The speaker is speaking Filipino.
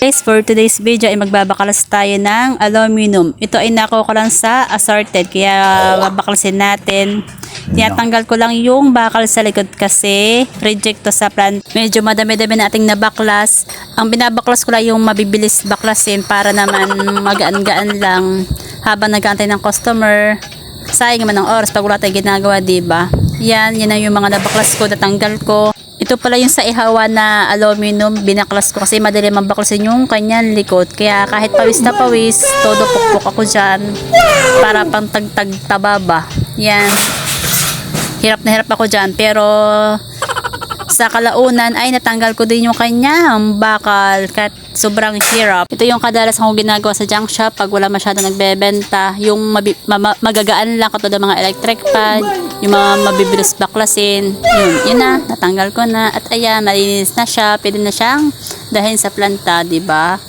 Guys, for today's video ay magbabakalas tayo ng aluminum. Ito ay nakuha ko lang sa assorted, kaya babaklasin natin. Tinatanggal ko lang yung bakal sa likod kasi reject to sa plant. Medyo madami-dami nating nabaklas. Ang binabaklas ko lang yung mabibilis baklasin para naman magaan-gaan lang habang nag-aantay ng customer. Sayang naman ng oras pag wala tayong ginagawa, diba? Yan na yung mga nabaklas ko, natanggal ko. Ito pala yung sa ihawa na aluminum, binaklas ko kasi madali mabaklasin yung kanyang likod. Kaya kahit pawis na pawis, todo pukpok ako dyan para pang tagtag tababa. Yan. Hirap na hirap ako dyan, pero sa kalaunan ay natanggal ko din yung kanyang bakal kahit sobrang hirap. Ito yung kadalasan kong ginagawa sa junk shop pag wala masyadong nagbebenta. Yung magagaan lang katulad ng mga electric pad, yung mga mabibilis baklasin. Yun na, natanggal ko na. At ayan, malinis na siya. Pwede na siyang dahin sa planta, diba?